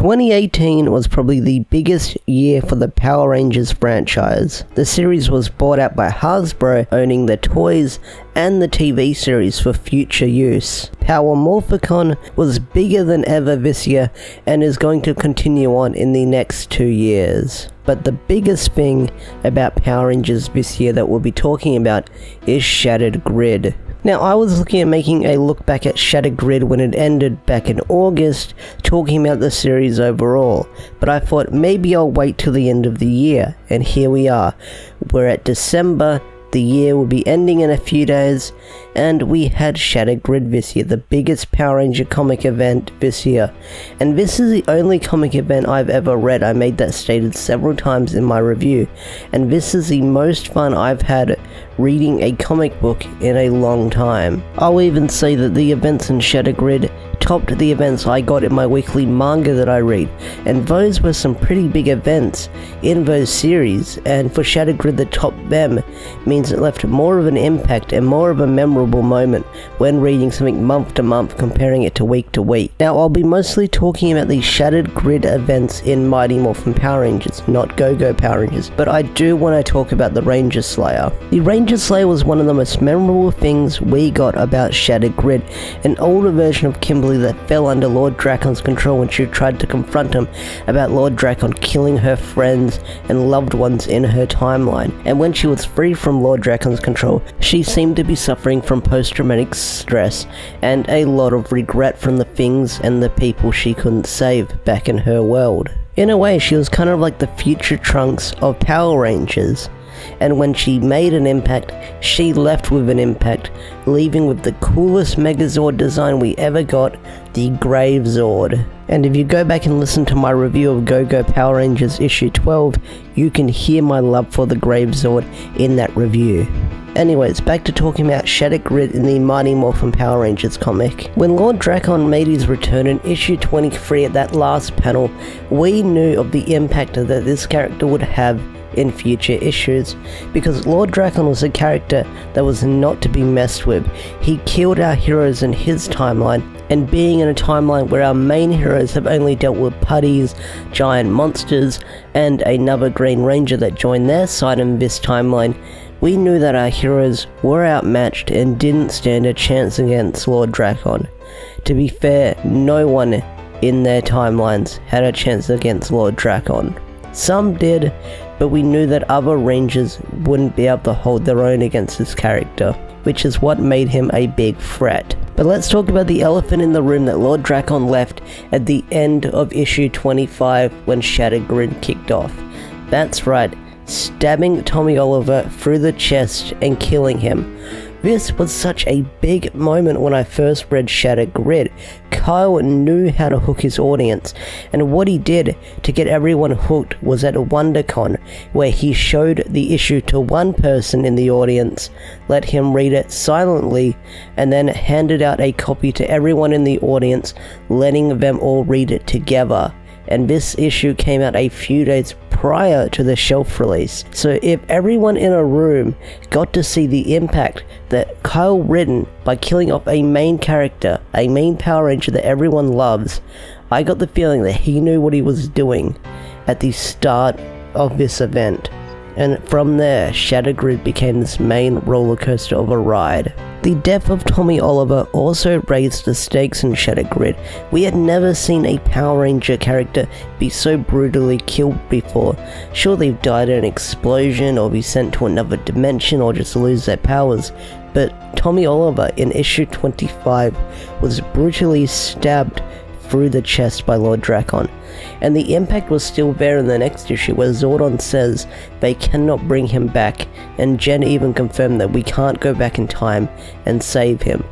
2018 was probably the biggest year for the Power Rangers franchise. The series was bought out by Hasbro, owning the toys and the TV series for future use. Power Morphicon was bigger than ever this year and is going to continue on in the next 2 years. But the biggest thing about Power Rangers this year that we'll be talking about is Shattered Grid. Now, I was looking at making a look back at Shattered Grid when it ended back in August, talking about the series overall, but I thought maybe I'll wait till the end of the year, and here we are. We're at December, the year will be ending in a few days, and we had Shattered Grid this year, the biggest Power Ranger comic event this year. And this is the only comic event I've ever read. I made that stated several times in my review, and this is the most fun I've had reading a comic book in a long time. I'll even say that the events in Shattered Grid topped the events I got in my weekly manga that I read, and those were some pretty big events in those series, and for Shattered Grid to top them means it left more of an impact and more of a memorable moment when reading something month to month, comparing it to week. Now, I'll be mostly talking about the Shattered Grid events in Mighty Morphin Power Rangers, not Go-Go Power Rangers, but I do want to talk about the Ranger Slayer. The Ranger Slayer was one of the most memorable things we got about Shattered Grid, an older version of Kimberly that fell under Lord Dracon's control when she tried to confront him about Lord Dracon killing her friends and loved ones in her timeline. And when she was free from Lord Dracon's control, she seemed to be suffering from post-traumatic stress and a lot of regret from the things and the people she couldn't save back in her world. In a way, she was kind of like the future Trunks of Power Rangers. And when she made an impact, she left with an impact, leaving with the coolest Megazord design we ever got, the Gravezord. And if you go back and listen to my review of Go-Go Power Rangers issue 12, you can hear my love for the Gravezord in that review. Anyways, back to talking about Shattered Grid in the Mighty Morphin Power Rangers comic. When Lord Dracon made his return in issue 23 at that last panel, we knew of the impact that this character would have in future issues, because Lord Dracon was a character that was not to be messed with. He killed our heroes in his timeline, and being in a timeline where our main heroes have only dealt with putties, giant monsters, and another Green Ranger that joined their side in this timeline, we knew that our heroes were outmatched and didn't stand a chance against Lord Dracon. To be fair, no one in their timelines had a chance against Lord Dracon. Some did, but we knew that other Rangers wouldn't be able to hold their own against this character, which is what made him a big threat. But let's talk about the elephant in the room that Lord Dracon left at the end of issue 25 when Shattered Grid kicked off. That's right, stabbing Tommy Oliver through the chest and killing him. This was such a big moment when I first read Shattered Grid. Kyle knew how to hook his audience, and what he did to get everyone hooked was at WonderCon, where he showed the issue to one person in the audience, let him read it silently, and then handed out a copy to everyone in the audience, letting them all read it together. And this issue came out a few days prior to the shelf release. So if everyone in a room got to see the impact that Kyle Ritten by killing off a main character, a main Power Ranger that everyone loves, I got the feeling that he knew what he was doing at the start of this event. And from there, Shattered Grid became this main roller coaster of a ride. The death of Tommy Oliver also raised the stakes in Shattered Grid. We had never seen a Power Ranger character be so brutally killed before. Sure, they've died in an explosion or be sent to another dimension or just lose their powers, but Tommy Oliver in issue 25 was brutally stabbed through the chest by Lord Dracon. And the impact was still there in the next issue, where Zordon says they cannot bring him back, and Jen even confirmed that we can't go back in time and save him.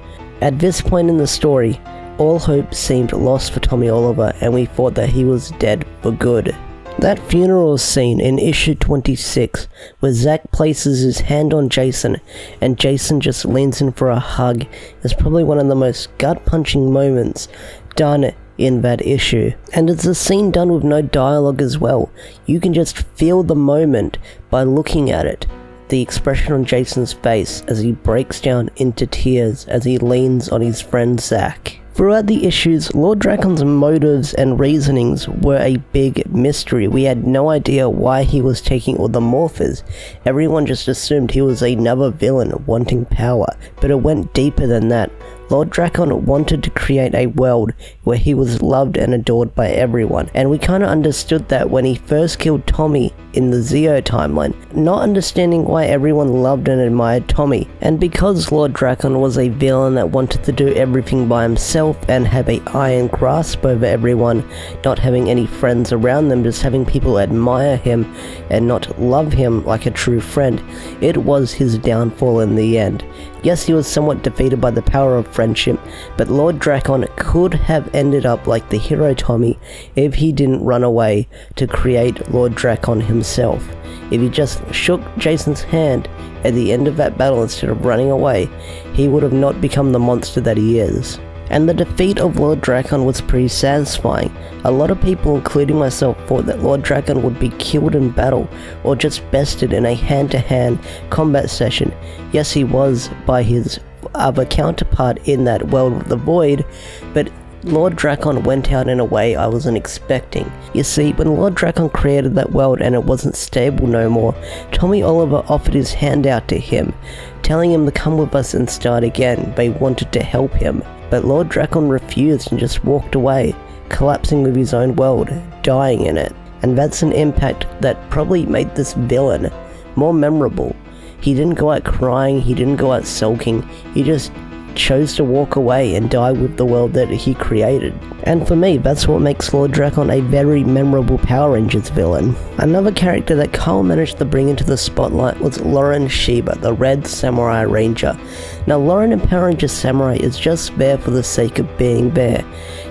At this point in the story, all hope seemed lost for Tommy Oliver, and we thought that he was dead for good. That funeral scene in issue 26, where Zack places his hand on Jason and Jason just leans in for a hug, is probably one of the most gut-punching moments done in that issue. And it's a scene done with no dialogue as well. You can just feel the moment by looking at it. The expression on Jason's face as he breaks down into tears as he leans on his friend Zack. Throughout the issues, Lord Dracon's motives and reasonings were a big mystery. We had no idea why he was taking all the morphers. Everyone just assumed he was another villain wanting power, but it went deeper than that. Lord Drakon wanted to create a world where he was loved and adored by everyone, and we kinda understood that when he first killed Tommy in the Zeo timeline, not understanding why everyone loved and admired Tommy. And because Lord Drakon was a villain that wanted to do everything by himself and have an iron grasp over everyone, not having any friends around them, just having people admire him and not love him like a true friend, it was his downfall in the end. Yes, he was somewhat defeated by the power of friendship, but Lord Drakon could have ended up like the hero Tommy if he didn't run away to create Lord Drakon himself. If he just shook Jason's hand at the end of that battle instead of running away, he would have not become the monster that he is. And the defeat of Lord Drakon was pretty satisfying. A lot of people, including myself, thought that Lord Drakon would be killed in battle or just bested in a hand-to-hand combat session. Yes, he was by his other counterpart in that World of the Void, but Lord Drakon went out in a way I wasn't expecting. You see, when Lord Drakon created that world and it wasn't stable no more, Tommy Oliver offered his hand out to him, telling him to come with us and start again. They wanted to help him. But Lord Drakon refused and just walked away, collapsing with his own world, dying in it. And that's an impact that probably made this villain more memorable. He didn't go out crying, he didn't go out sulking, he just chose to walk away and die with the world that he created. And for me, that's what makes Lord Drakon a very memorable Power Rangers villain. Another character that Kyle managed to bring into the spotlight was Lauren Shiba, the Red Samurai Ranger. Now, Lauren in Power Rangers Samurai is just there for the sake of being there.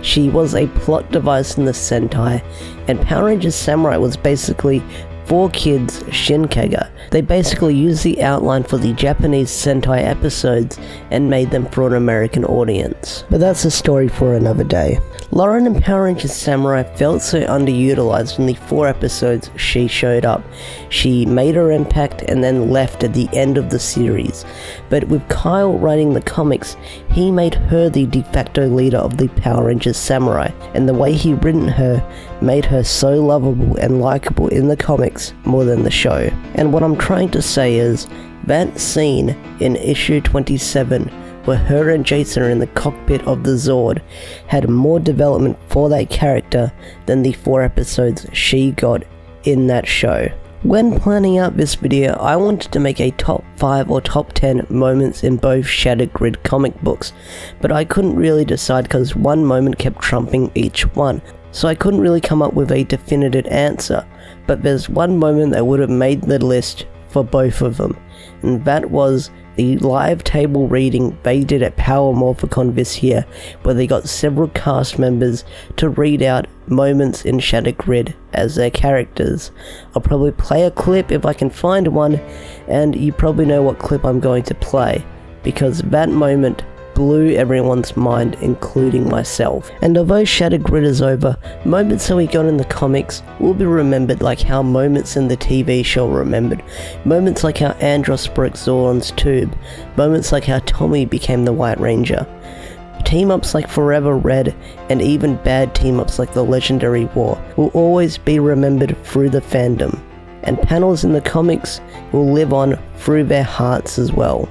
She was a plot device in the Sentai, and Power Rangers Samurai was basically 4Kids Shinkaga. They basically used the outline for the Japanese Sentai episodes and made them for an American audience. But that's a story for another day. Lauren in Power Rangers Samurai felt so underutilized in the 4 episodes she showed up. She made her impact and then left at the end of the series. But with Kyle writing the comics, he made her the de facto leader of the Power Rangers Samurai, and the way he written her made her so lovable and likable in the comics more than the show. And what I'm trying to say is, that scene in issue 27 where her and Jason are in the cockpit of the Zord had more development for that character than the 4 episodes she got in that show. When planning out this video, I wanted to make a top 5 or top 10 moments in both Shattered Grid comic books, but I couldn't really decide because one moment kept trumping each one, so I couldn't really come up with a definitive answer. But there's one moment that would have made the list for both of them, and that was the live table reading they did at Power Morphicon this year, where they got several cast members to read out moments in Shattered Grid as their characters. I'll probably play a clip if I can find one, and you probably know what clip I'm going to play, because that moment blew everyone's mind, including myself. And although Shattered Grid is over, moments that we got in the comics will be remembered like how moments in the TV show were remembered. Moments like how Andros broke Zordon's tube. Moments like how Tommy became the White Ranger. Team-ups like Forever Red, and even bad team-ups like the Legendary War, will always be remembered through the fandom. And panels in the comics will live on through their hearts as well.